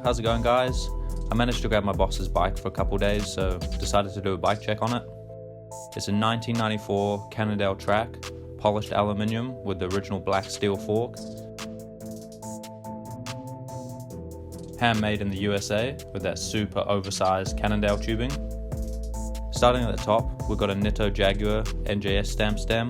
how's it going guys? I managed to grab my boss's bike for a couple days, so decided to do a bike check on it. It's a 1994 Cannondale Track, polished aluminium with the original black steel fork. Handmade in the USA with that super oversized Cannondale tubing. Starting at the top, we've got a Nitto Jaguar NJS stem,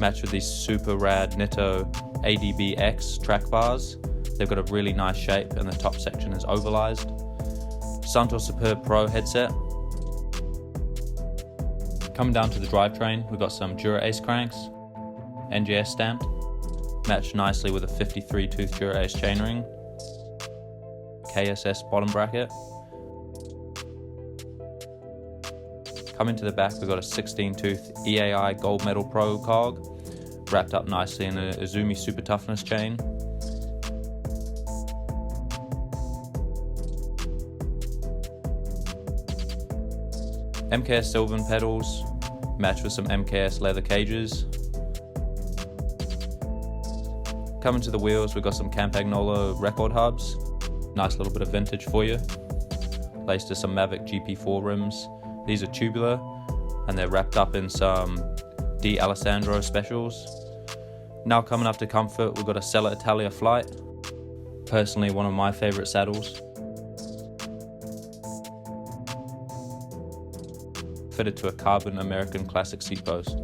matched with these super rad Nitto ADB-X track bars. They've got a really nice shape and the top section is ovalized. Suntour Superbe Pro headset. Coming down to the drivetrain, we've got some Dura Ace cranks, NJS stamped, matched nicely with a 53 tooth Dura Ace Chainring, KSS bottom bracket. Coming to the back, we've got a 16 tooth EAI Gold Medal Pro cog, wrapped up nicely in a Izumi super toughness chain. MKS Slyvan Pedals, matched with some MKS Leather Cages. Coming to the wheels, we've got some Campagnolo record hubs. Nice little bit of vintage for you. Laced to some Mavic GP4 rims. These are tubular, and they're wrapped up in some D. Alessandro specials. Now coming up to comfort, we've got a Selle Italia Flite. Personally, one of my favorite saddles. Fitted to a carbon American classic seat post.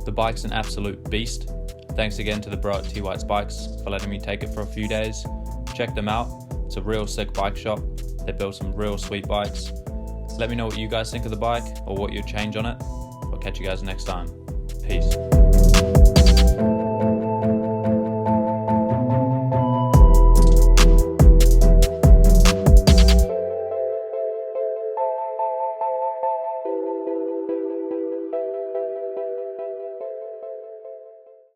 The bike's an absolute beast. Thanks again to the bro at T White's Bikes for letting me take it for a few days. Check them out, it's a real sick bike shop. They build some real sweet bikes. Let me know what you guys think of the bike or what you'd change on it. I'll catch you guys next time. Peace.